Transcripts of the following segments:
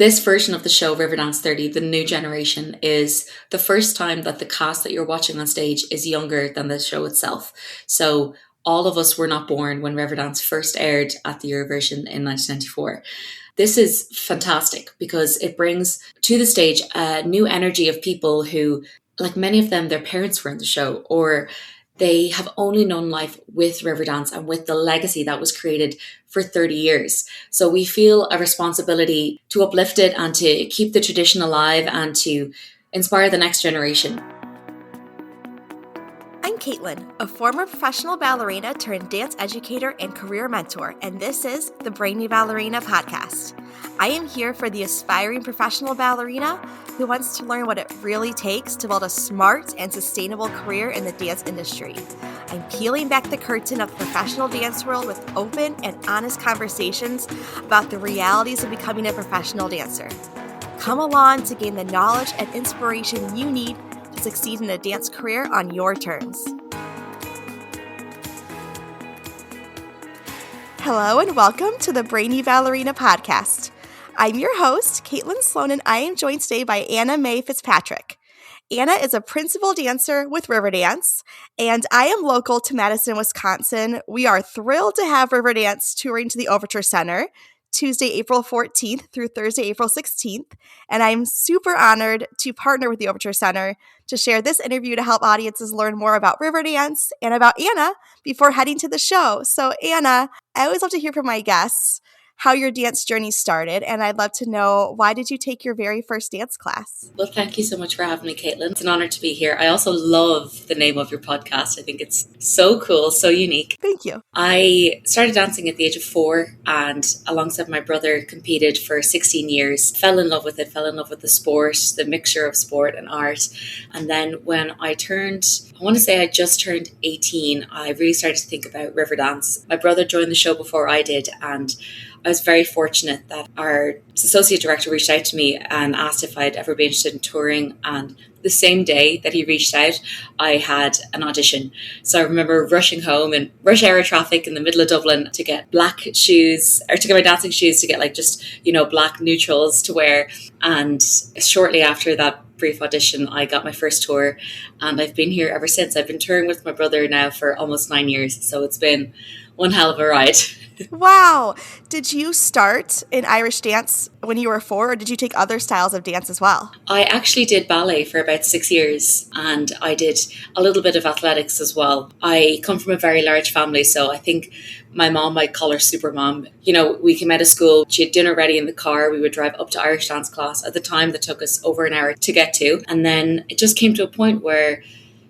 This version of the show, Riverdance 30, the new generation, is the first time that the cast that you're watching on stage is younger than the show itself. So all of us were not born when Riverdance first aired at the Eurovision in 1994. This is fantastic because it brings to the stage a new energy of people who, like many of them, their parents were in the show, or they have only known life with Riverdance and with the legacy that was created for 30 years. So we feel a responsibility to uplift it and to keep the tradition alive and to inspire the next generation. I'm Caitlin, a former professional ballerina turned dance educator and career mentor, and this is the Brainy Ballerina Podcast. I am here for the aspiring professional ballerina who wants to learn what it really takes to build a smart and sustainable career in the dance industry. I'm peeling back the curtain of the professional dance world with open and honest conversations about the realities of becoming a professional dancer. Come along to gain the knowledge and inspiration you need to succeed in a dance career on your terms. Hello and welcome to the Brainy Ballerina Podcast. I'm your host, Caitlin Sloan, and I am joined today by Mai Fitzpatrick. Anna is a principal dancer with Riverdance, and I am local to Madison, Wisconsin. We are thrilled to have Riverdance touring to the Overture Center Tuesday, April 14th through Thursday, April 16th, and I'm super honored to partner with the Overture Center to share this interview to help audiences learn more about Riverdance and about Anna before heading to the show. So Anna, I always love to hear from my guests how your dance journey started, and I'd love to know, why did you take your very first dance class? Well, thank you so much for having me, Caitlin. It's an honor to be here. I also love the name of your podcast. I think it's so cool, so unique. Thank you. I started dancing at the age of 4 and alongside my brother competed for 16 years. Fell in love with it, fell in love with the sport, the mixture of sport and art. And then when I just turned 18, I really started to think about Riverdance. My brother joined the show before I did, and I was very fortunate that our associate director reached out to me and asked if I'd ever be interested in touring. And the same day that he reached out, I had an audition. So I remember rushing home in rush hour traffic in the middle of Dublin to get black shoes, or to get my dancing shoes, to get black neutrals to wear. And shortly after that brief audition, I got my first tour, and I've been here ever since. I've been touring with my brother now for almost 9 years. So it's been one hell of a ride. Wow. Did you start in Irish dance when you were 4, or did you take other styles of dance as well? I actually did ballet for about 6 years, and I did a little bit of athletics as well. I come from a very large family, so I think my mom might call her super mom. You know, we came out of school, she had dinner ready in the car, we would drive up to Irish dance class. At the time, that took us over an hour to get to. And then it just came to a point where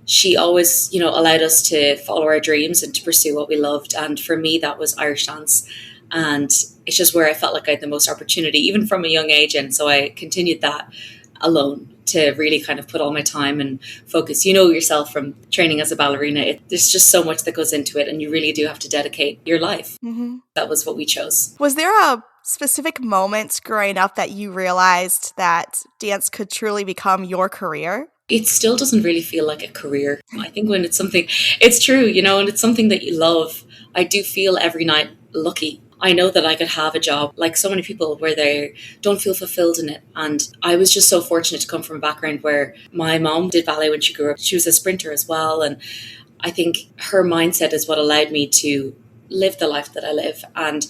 she always, allowed us to follow our dreams and to pursue what we loved. And for me, that was Irish dance. And it's just where I felt like I had the most opportunity, even from a young age. And so I continued that alone to really kind of put all my time and focus. You know yourself from training as a ballerina, there's just so much that goes into it, and you really do have to dedicate your life. Mm-hmm. That was what we chose. Was there a specific moment growing up that you realized that dance could truly become your career? It still doesn't really feel like a career. I think when it's something, it's true, and it's something that you love. I do feel every night lucky. I know that I could have a job like so many people where they don't feel fulfilled in it. And I was just so fortunate to come from a background where my mom did ballet when she grew up. She was a sprinter as well. And I think her mindset is what allowed me to live the life that I live, and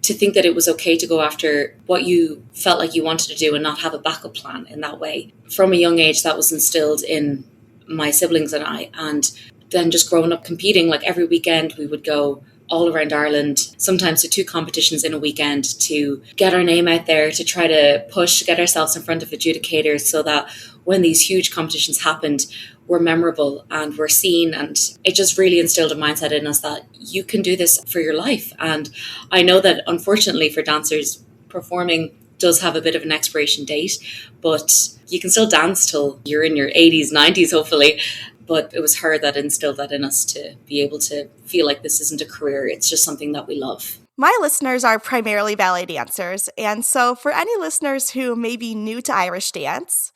to think that it was okay to go after what you felt like you wanted to do and not have a backup plan in that way. From a young age, that was instilled in my siblings and I. And then just growing up competing, like every weekend we would go all around Ireland, sometimes to 2 competitions in a weekend, to get our name out there, to try to get ourselves in front of adjudicators so that when these huge competitions happened, we're memorable and we're seen. And it just really instilled a mindset in us that you can do this for your life. And I know that unfortunately for dancers, performing does have a bit of an expiration date, but you can still dance till you're in your 80s, 90s, hopefully. But it was her that instilled that in us, to be able to feel like this isn't a career. It's just something that we love. My listeners are primarily ballet dancers. And so for any listeners who may be new to Irish dance,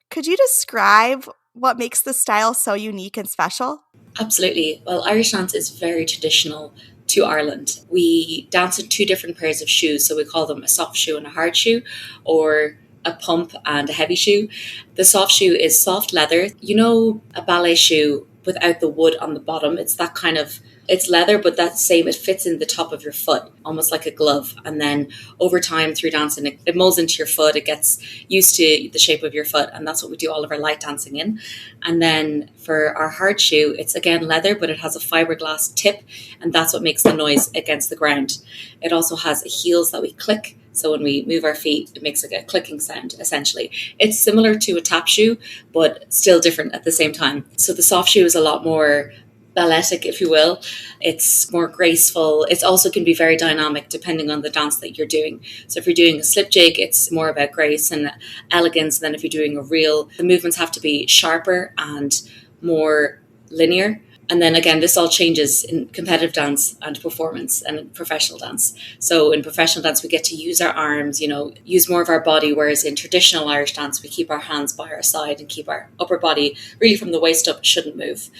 could you describe what makes the style so unique and special? Absolutely. Well, Irish dance is very traditional to Ireland. We dance in two different pairs of shoes, so we call them a soft shoe and a hard shoe, or a pump and a heavy shoe. The soft shoe is soft leather. You know, a ballet shoe without the wood on the bottom. It's that kind of, it's leather, but that's same, it fits in the top of your foot, almost like a glove. And then over time through dancing, it molds into your foot. It gets used to the shape of your foot. And that's what we do all of our light dancing in. And then for our hard shoe, it's again leather, but it has a fiberglass tip. And that's what makes the noise against the ground. It also has heels that we click. So when we move our feet, it makes like a clicking sound, essentially. It's similar to a tap shoe, but still different at the same time. So the soft shoe is a lot more balletic, if you will. It's more graceful. It also can be very dynamic depending on the dance that you're doing. So if you're doing a slip jig, it's more about grace and elegance. And then if you're doing a reel, the movements have to be sharper and more linear. And then again, this all changes in competitive dance and performance and in professional dance. So in professional dance, we get to use our arms, use more of our body. Whereas in traditional Irish dance, we keep our hands by our side and keep our upper body really from the waist up, shouldn't move.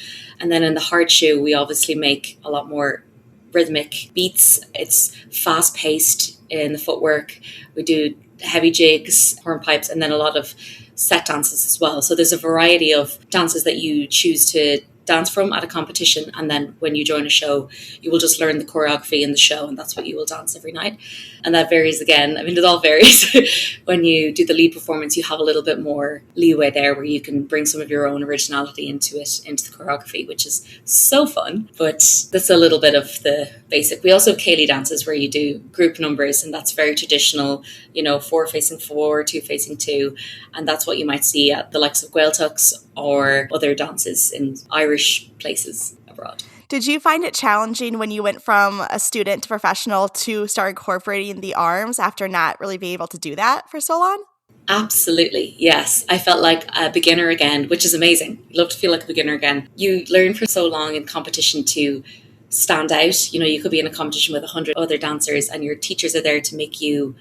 And then in the hard shoe, we obviously make a lot more rhythmic beats. It's fast paced in the footwork. We do heavy jigs, hornpipes, and then a lot of set dances as well. So there's a variety of dances that you choose to dance from at a competition, and then when you join a show you will just learn the choreography in the show, and that's what you will dance every night. And that varies again, it all varies. When you do the lead performance, you have a little bit more leeway there where you can bring some of your own originality into the choreography, which is so fun. But that's a little bit of the basic. We also have Ceilidh dances where you do group numbers, and that's very traditional, 4 facing 4, 2 facing 2, and that's what you might see at the likes of Gaeltachts or other dances in Irish places abroad. Did you find it challenging when you went from a student to professional to start incorporating the arms after not really being able to do that for so long? Absolutely, yes. I felt like a beginner again, which is amazing. Love to feel like a beginner again. You learn for so long in competition to stand out. You could be in a competition with 100 other dancers and your teachers are there to make you.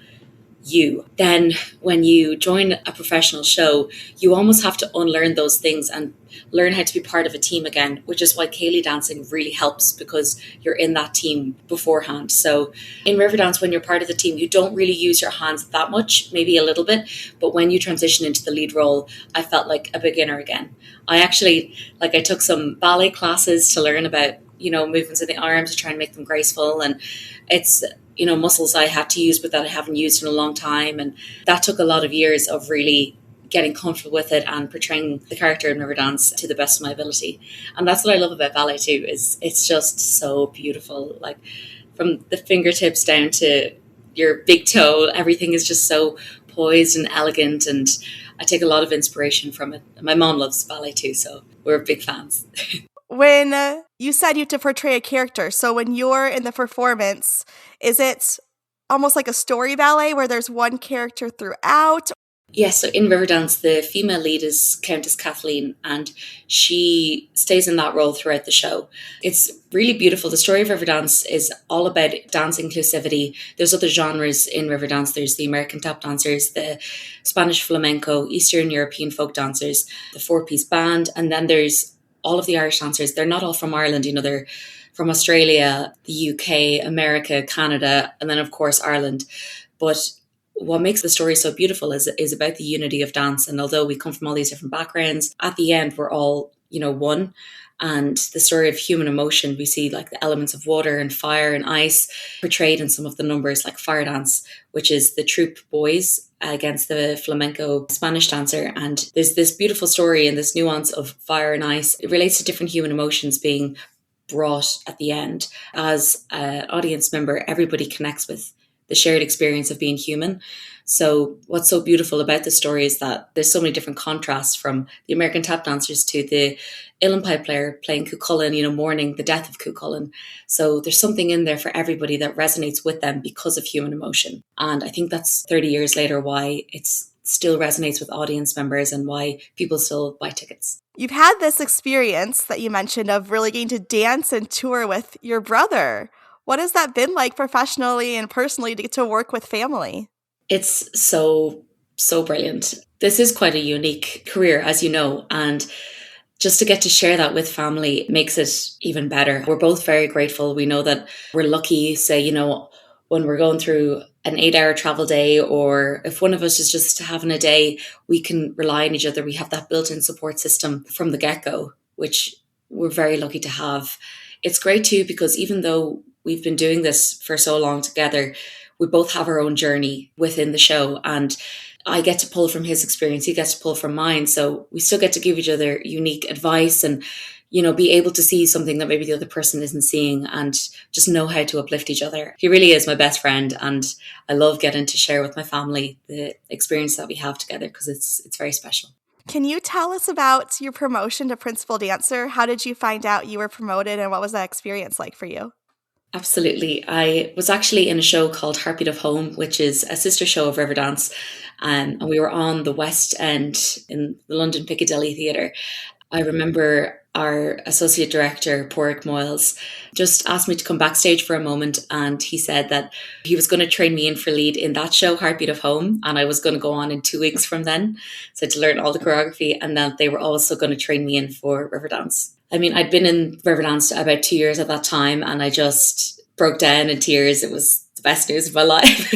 Then when you join a professional show, you almost have to unlearn those things and learn how to be part of a team again, which is why Ceilidh dancing really helps, because you're in that team beforehand. So in Riverdance, when you're part of the team, you don't really use your hands that much, maybe a little bit, but when you transition into the lead role, I felt like a beginner again. I took some ballet classes to learn about, movements of the arms to try and make them graceful, and it's muscles I had to use but that I haven't used in a long time, and that took a lot of years of really getting comfortable with it and portraying the character in Riverdance to the best of my ability. And that's what I love about ballet too, is it's just so beautiful. Like from the fingertips down to your big toe, everything is just so poised and elegant, and I take a lot of inspiration from it. My mom loves ballet too, so we're big fans. When you said you have to portray a character, so when you're in the performance, is it almost like a story ballet where there's one character throughout? Yes, so in Riverdance, the female lead is Countess Kathleen, and she stays in that role throughout the show. It's really beautiful. The story of Riverdance is all about dance inclusivity. There's other genres in Riverdance. There's the American tap dancers, the Spanish flamenco, Eastern European folk dancers, the 4-piece band, and then there's all of the Irish dancers. They're not all from Ireland, they're from Australia, the UK, America, Canada, and then of course Ireland. But what makes the story so beautiful is about the unity of dance. And although we come from all these different backgrounds, at the end we're all, one. And the story of human emotion, we see like the elements of water and fire and ice portrayed in some of the numbers, like Fire Dance, which is the troupe boys against the flamenco Spanish dancer. And there's this beautiful story and this nuance of fire and ice. It relates to different human emotions being brought at the end. As an audience member, everybody connects with the shared experience of being human. So what's so beautiful about the story is that there's so many different contrasts, from the American tap dancers to the uilleann pipe player playing Cuchulainn, mourning the death of Cuchulainn. So there's something in there for everybody that resonates with them because of human emotion. And I think that's 30 years later why it still resonates with audience members and why people still buy tickets. You've had this experience that you mentioned of really getting to dance and tour with your brother. What has that been like professionally and personally to get to work with family? It's so brilliant. This is quite a unique career, as you know, and just to get to share that with family makes it even better. We're both very grateful. We know that we're lucky, say, when we're going through an 8-hour travel day, or if one of us is just having a day, we can rely on each other. We have that built-in support system from the get-go, which we're very lucky to have. It's great too, because even though we've been doing this for so long together, we both have our own journey within the show, and I get to pull from his experience, he gets to pull from mine. So we still get to give each other unique advice and, be able to see something that maybe the other person isn't seeing, and just know how to uplift each other. He really is my best friend, and I love getting to share with my family the experience that we have together, because it's very special. Can you tell us about your promotion to principal dancer? How did you find out you were promoted, and what was that experience like for you? Absolutely. I was actually in a show called Heartbeat of Home, which is a sister show of Riverdance. And we were on the West End in the London Piccadilly Theatre. I remember our associate director, Porrick Moyles, just asked me to come backstage for a moment. And he said that he was going to train me in for lead in that show, Heartbeat of Home. And I was going to go on in 2 weeks from then. So to learn all the choreography. And that they were also going to train me in for Riverdance. I mean, I'd been in Riverdance about 2 years at that time, and I just broke down in tears. It was the best news of my life.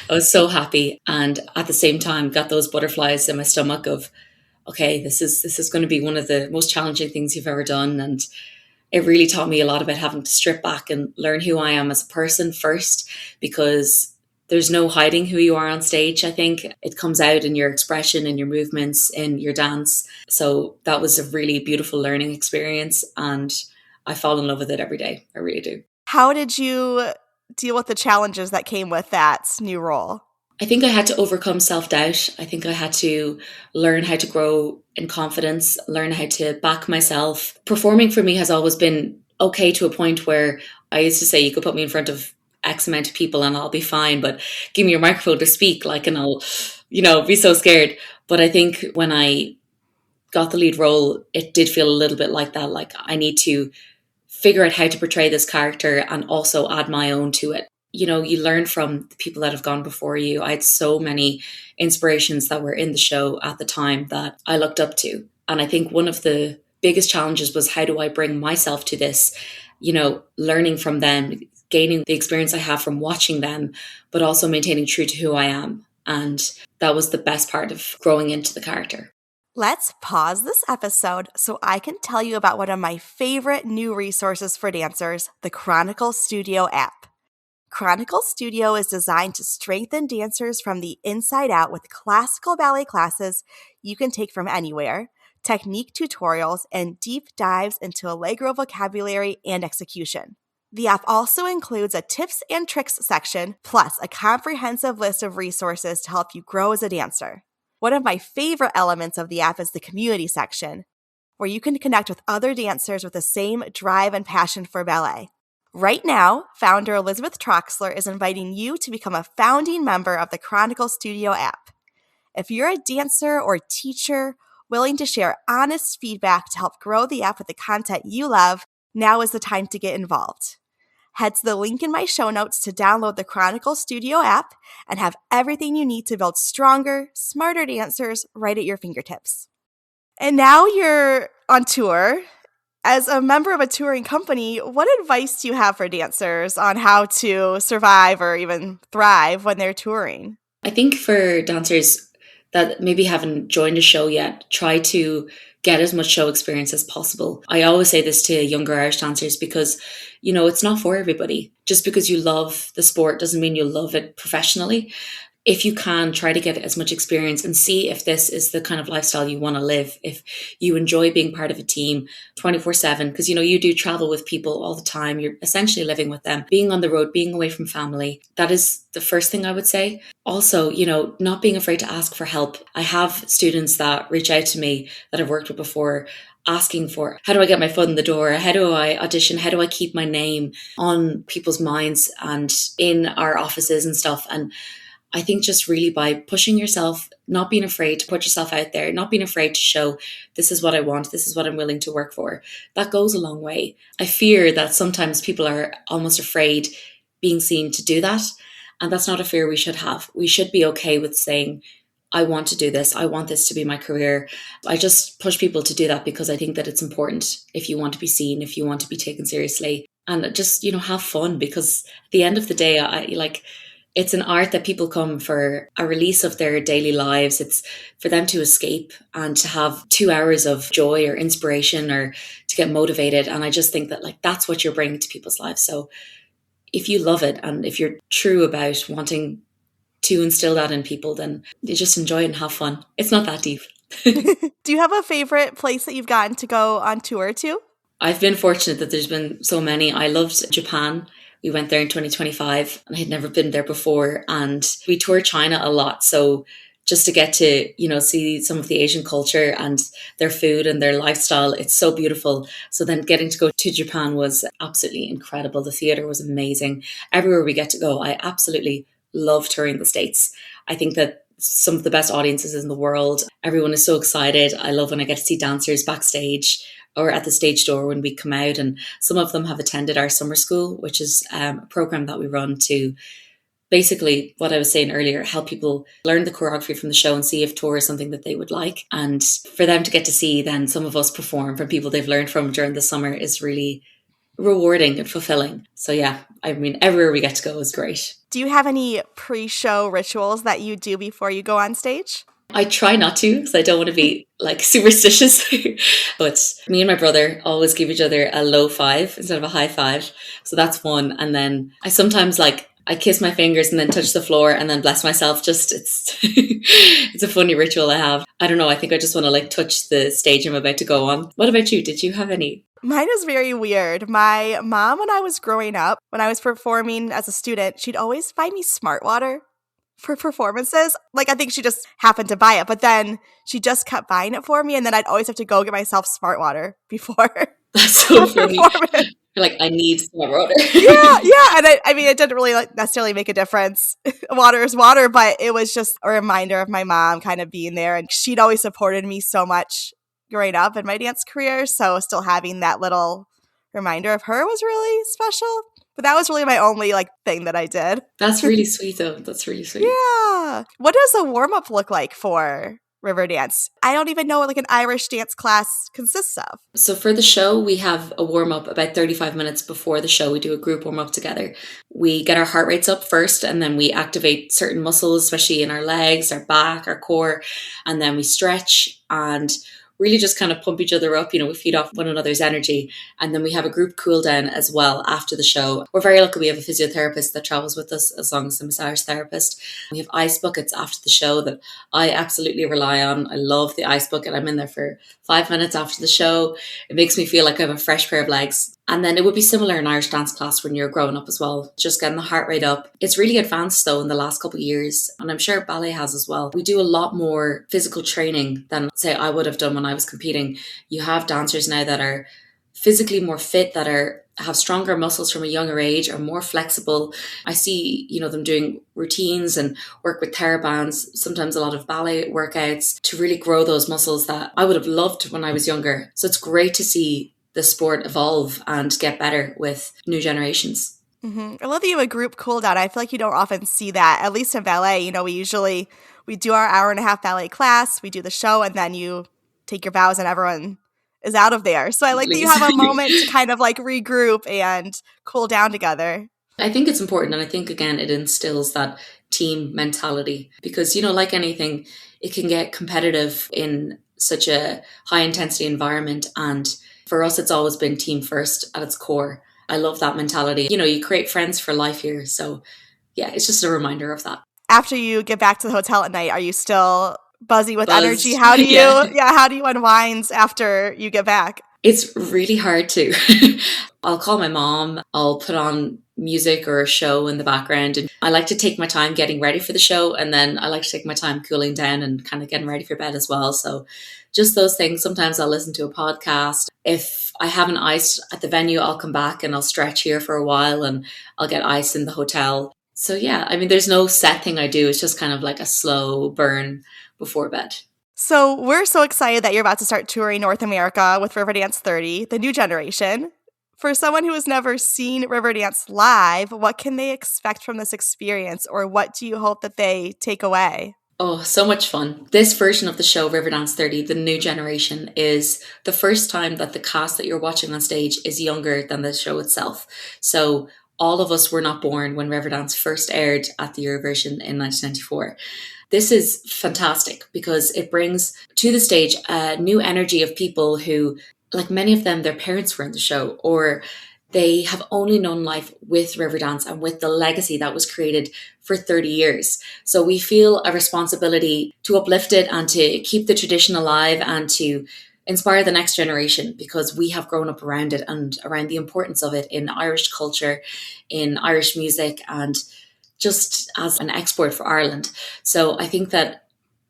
I was so happy. And at the same time, got those butterflies in my stomach of, okay, this is going to be one of the most challenging things you've ever done. And it really taught me a lot about having to strip back and learn who I am as a person first, because there's no hiding who you are on stage. I think it comes out in your expression, in your movements, in your dance. So that was a really beautiful learning experience, and I fall in love with it every day. I really do. How did you deal with the challenges that came with that new role? I think I had to overcome self-doubt. I think I had to learn how to grow in confidence, learn how to back myself. Performing for me has always been okay to a point where I used to say, you could put me in front of X amount of people and I'll be fine, but give me your microphone to speak, and I'll, be so scared. But I think when I got the lead role, it did feel a little bit like that. Like, I need to figure out how to portray this character and also add my own to it. You learn from the people that have gone before you. I had so many inspirations that were in the show at the time that I looked up to. And I think one of the biggest challenges was, how do I bring myself to this, learning from them, gaining the experience I have from watching them, but also maintaining true to who I am. And that was the best part of growing into the character. Let's pause this episode so I can tell you about one of my favorite new resources for dancers, the Chronicle Studio app. Chronicle Studio is designed to strengthen dancers from the inside out with classical ballet classes you can take from anywhere, technique tutorials, and deep dives into Allegro vocabulary and execution. The app also includes a tips and tricks section, plus a comprehensive list of resources to help you grow as a dancer. One of my favorite elements of the app is the community section, where you can connect with other dancers with the same drive and passion for ballet. Right now, founder Elizabeth Troxler is inviting you to become a founding member of the Chronicle Studio app. If you're a dancer or teacher willing to share honest feedback to help grow the app with the content you love, now is the time to get involved. Head to the link in my show notes to download the Chronicle Studio app and have everything you need to build stronger, smarter dancers right at your fingertips. And now you're on tour. As a member of a touring company, what advice do you have for dancers on how to survive or even thrive when they're touring? I think for dancers that maybe haven't joined a show yet, try to get as much show experience as possible. I always say this to younger Irish dancers because, it's not for everybody. Just because you love the sport doesn't mean you'll love it professionally. If you can, try to get as much experience and see if this is the kind of lifestyle you want to live. If you enjoy being part of a team 24/7, because, you do travel with people all the time. You're essentially living with them, being on the road, being away from family. That is the first thing I would say. Also, not being afraid to ask for help. I have students that reach out to me that I've worked with before, asking for, how do I get my foot in the door? How do I audition? How do I keep my name on people's minds and in our offices and stuff? And I think just really by pushing yourself, not being afraid to put yourself out there, not being afraid to show, this is what I want, this is what I'm willing to work for, that goes a long way. I fear that sometimes people are almost afraid being seen to do that. And that's not a fear we should have. We should be okay with saying, I want to do this. I want this to be my career. I just push people to do that because I think that it's important if you want to be seen, if you want to be taken seriously, and just, have fun, because at the end of the day, it's an art that people come for a release of their daily lives. It's for them to escape and to have 2 hours of joy or inspiration or to get motivated. And I just think that that's what you're bringing to people's lives. So if you love it and if you're true about wanting to instill that in people, then you just enjoy it and have fun. It's not that deep. Do you have a favorite place that you've gotten to go on tour to? I've been fortunate that there's been so many. I loved Japan. We went there in 2025 and I had never been there before. And we toured China a lot. So just to get to, see some of the Asian culture and their food and their lifestyle, it's so beautiful. So then getting to go to Japan was absolutely incredible. The theater was amazing. Everywhere we get to go, I absolutely love touring the States. I think that some of the best audiences in the world. Everyone is so excited. I love when I get to see dancers backstage or at the stage door when we come out. And some of them have attended our summer school, which is a program that we run to basically, what I was saying earlier, help people learn the choreography from the show and see if tour is something that they would like. And for them to get to see then some of us perform from people they've learned from during the summer is really rewarding and fulfilling. So yeah, everywhere we get to go is great. Do you have any pre-show rituals that you do before you go on stage? I try not to because I don't want to be superstitious. But me and my brother always give each other a low five instead of a high five. So that's one. And then I sometimes I kiss my fingers and then touch the floor and then bless myself. It's it's a funny ritual I have. I don't know. I think I just want to touch the stage I'm about to go on. What about you? Did you have any? Mine is very weird. My mom, when I was growing up, when I was performing as a student, she'd always buy me Smart Water for performances. I think she just happened to buy it, but then she just kept buying it for me, and then I'd always have to go get myself Smart Water before. That's so funny. You're I need Smart Water. yeah. And it didn't really necessarily make a difference. Water is water, but it was just a reminder of my mom kind of being there, and she'd always supported me so much growing up in my dance career, so still having that little reminder of her was really special. But that was really my only thing that I did. That's really sweet though. That's really sweet. Yeah. What does a warm-up look like for Riverdance? I don't even know what an Irish dance class consists of. So for the show, we have a warm-up about 35 minutes before the show. We do a group warm-up together. We get our heart rates up first, and then we activate certain muscles, especially in our legs, our back, our core, and then we stretch and really just kind of pump each other up. We feed off one another's energy. And then we have a group cool down as well after the show. We're very lucky we have a physiotherapist that travels with us as long as a massage therapist. We have ice buckets after the show that I absolutely rely on. I love the ice bucket. I'm in there for 5 minutes after the show. It makes me feel like I have a fresh pair of legs. And then it would be similar in Irish dance class when you're growing up as well, just getting the heart rate up. It's really advanced though in the last couple of years, and I'm sure ballet has as well. We do a lot more physical training than say I would have done when I was competing. You have dancers now that are physically more fit, that have stronger muscles from a younger age, are more flexible. I see, them doing routines and work with TheraBands, sometimes a lot of ballet workouts to really grow those muscles that I would have loved when I was younger. So it's great to see the sport evolve and get better with new generations. Mm-hmm. I love that you have a group cool down. I feel like you don't often see that, at least in ballet. We do our hour-and-a-half ballet class, we do the show, and then you take your bows and everyone is out of there. So I like that you have a moment to kind of regroup and cool down together. I think it's important, and I think again it instills that team mentality because like anything, it can get competitive in such a high intensity environment, and for us it's always been team first at its core. I love that mentality. You create friends for life here. So yeah, it's just a reminder of that. After you get back to the hotel at night, are you still buzzy with energy? How do you how do you unwind after you get back? It's really hard to. I'll call my mom, I'll put on music or a show in the background, and I like to take my time getting ready for the show, and then I like to take my time cooling down and kind of getting ready for bed as well. So just those things. Sometimes I'll listen to a podcast. If I haven't iced at the venue, I'll come back and I'll stretch here for a while and I'll get ice in the hotel. So yeah, there's no set thing I do. It's just kind of like a slow burn before bed. So we're so excited that you're about to start touring North America with Riverdance 30, the new generation. For someone who has never seen Riverdance live, what can they expect from this experience, or what do you hope that they take away? Oh, so much fun. This version of the show, Riverdance 30, the new generation, is the first time that the cast that you're watching on stage is younger than the show itself. So all of us were not born when Riverdance first aired at the Eurovision in 1994. This is fantastic because it brings to the stage a new energy of people who, like many of them, their parents were in the show, or they have only known life with Riverdance and with the legacy that was created for 30 years. So we feel a responsibility to uplift it and to keep the tradition alive and to inspire the next generation, because we have grown up around it and around the importance of it in Irish culture, in Irish music, and just as an export for Ireland. So I think that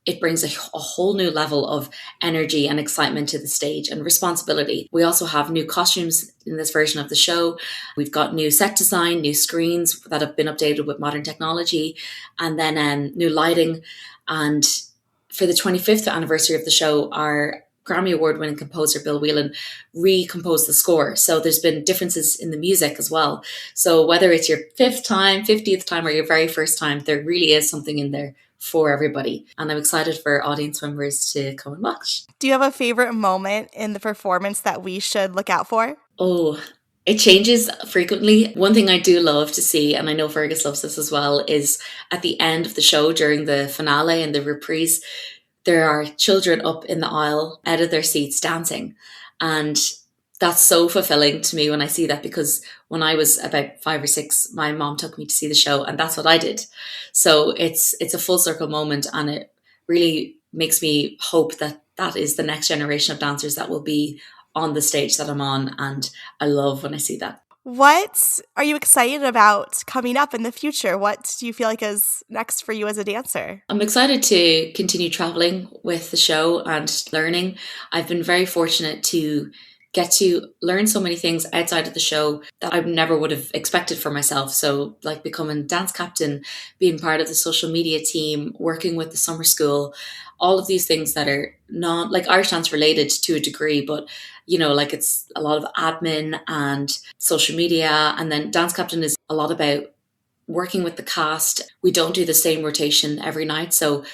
it brings a whole new level of energy and excitement to the stage and responsibility. We also have new costumes in this version of the show. We've got new set design, new screens that have been updated with modern technology, and then new lighting. And for the 25th anniversary of the show, our Grammy Award-winning composer Bill Whelan recomposed the score. So there's been differences in the music as well. So whether it's your 5th time, 50th time, or your very first time, there really is something in there for everybody. And I'm excited for audience members to come and watch. Do you have a favorite moment in the performance that we should look out for? Oh, it changes frequently. One thing I do love to see, and I know Fergus loves this as well, is at the end of the show during the finale and the reprise, there are children up in the aisle out of their seats dancing. And that's so fulfilling to me when I see that, because when I was about 5 or 6, my mom took me to see the show and that's what I did. So it's a full circle moment, and it really makes me hope that that is the next generation of dancers that will be on the stage that I'm on. And I love when I see that. What are you excited about coming up in the future? What do you feel like is next for you as a dancer? I'm excited to continue traveling with the show and learning. I've been very fortunate to get to learn so many things outside of the show that I never would have expected for myself. So like becoming dance captain, being part of the social media team, working with the summer school, all of these things that are not like Irish dance related to a degree, but like it's a lot of admin and social media. And then dance captain is a lot about working with the cast. We don't do the same rotation every night. So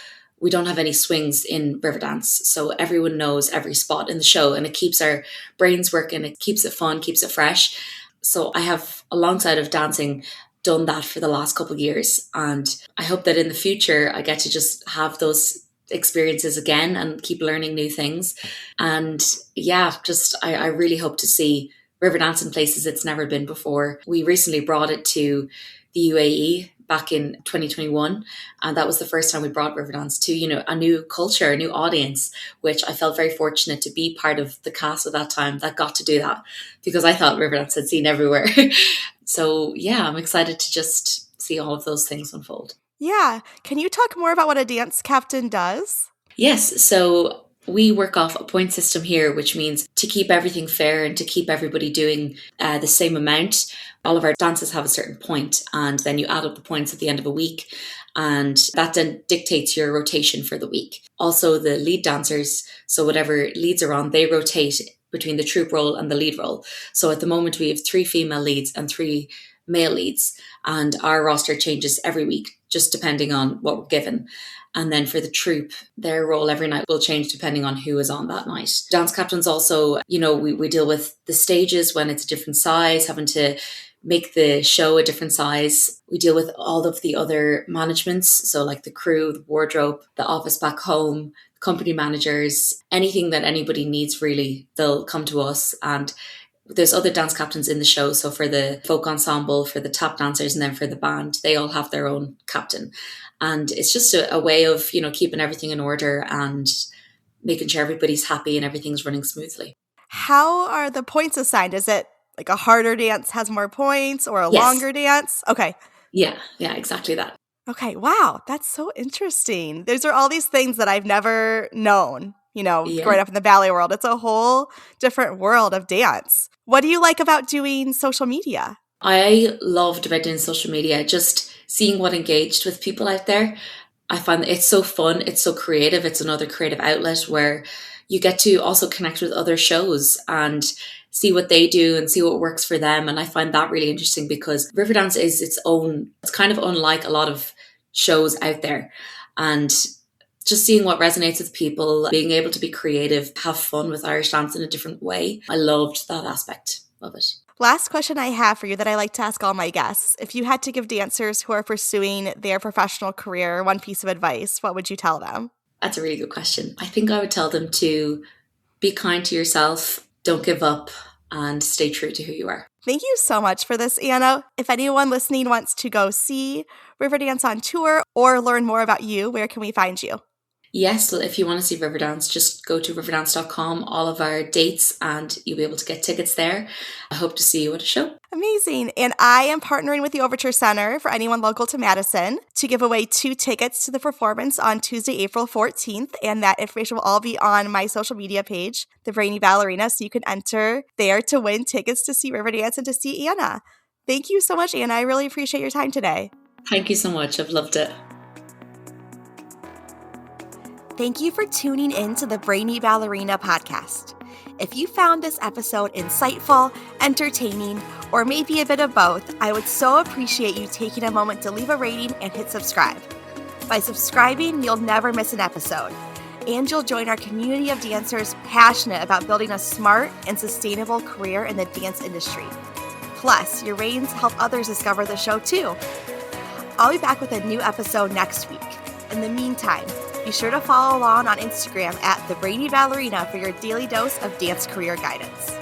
we don't have any swings in Riverdance. So everyone knows every spot in the show, and it keeps our brains working. It keeps it fun, keeps it fresh. So I have, alongside of dancing, done that for the last couple of years. And I hope that in the future, I get to just have those experiences again and keep learning new things. And yeah, I really hope to see Riverdance in places it's never been before. We recently brought it to the UAE back in 2021, and that was the first time we brought Riverdance to a new culture, a new audience, which I felt very fortunate to be part of the cast at that time that got to do that, because I thought Riverdance had seen everywhere. So yeah, I'm excited to just see all of those things unfold. Yeah. Can you talk more about what a dance captain does? Yes, so we work off a point system here, which means to keep everything fair and to keep everybody doing the same amount. All of our dances have a certain point, and then you add up the points at the end of a week, and that then dictates your rotation for the week. Also, the lead dancers, so whatever leads are on, they rotate between the troupe role and the lead role. So at the moment, we have 3 female leads and 3 male leads, and our roster changes every week, just depending on what we're given. And then for the troupe, their role every night will change depending on who is on that night. Dance captains also, we deal with the stages when it's a different size, having to make the show a different size. We deal with all of the other managements, so like the crew, the wardrobe, the office back home, company managers, anything that anybody needs really, they'll come to us. And there's other dance captains in the show. So for the folk ensemble, for the tap dancers, and then for the band, they all have their own captain. And it's just a way of, keeping everything in order and making sure everybody's happy and everything's running smoothly. How are the points assigned? Is it like a harder dance has more points, or a Yes. longer dance? Okay. Yeah, exactly that. Okay. Wow. That's so interesting. Those are all these things that I've never known, growing up in the ballet world. It's a whole different world of dance. What do you like about doing social media? I loved about doing social media, just seeing what engaged with people out there. I find that it's so fun. It's so creative. It's another creative outlet where you get to also connect with other shows and see what they do and see what works for them. And I find that really interesting, because Riverdance is its own, it's kind of unlike a lot of shows out there. And just seeing what resonates with people, being able to be creative, have fun with Irish dance in a different way. I loved that aspect of it. Last question I have for you that I like to ask all my guests. If you had to give dancers who are pursuing their professional career one piece of advice, what would you tell them? That's a really good question. I think I would tell them to be kind to yourself, don't give up, and stay true to who you are. Thank you so much for this, Anna. If anyone listening wants to go see Riverdance on tour or learn more about you, where can we find you? Yes, well, if you want to see Riverdance, just go to riverdance.com, all of our dates, and you'll be able to get tickets there. I hope to see you at a show. Amazing. And I am partnering with the Overture Center for anyone local to Madison to give away 2 tickets to the performance on Tuesday, April 14th. And that information will all be on my social media page, the Brainy Ballerina, so you can enter there to win tickets to see Riverdance and to see Anna. Thank you so much, Anna. I really appreciate your time today. Thank you so much. I've loved it. Thank you for tuning in to the Brainy Ballerina Podcast. If you found this episode insightful, entertaining, or maybe a bit of both, I would so appreciate you taking a moment to leave a rating and hit subscribe. By subscribing, you'll never miss an episode, and you'll join our community of dancers passionate about building a smart and sustainable career in the dance industry. Plus, your ratings help others discover the show too. I'll be back with a new episode next week. In the meantime, be sure to follow along on Instagram at The Brainy Ballerina for your daily dose of dance career guidance.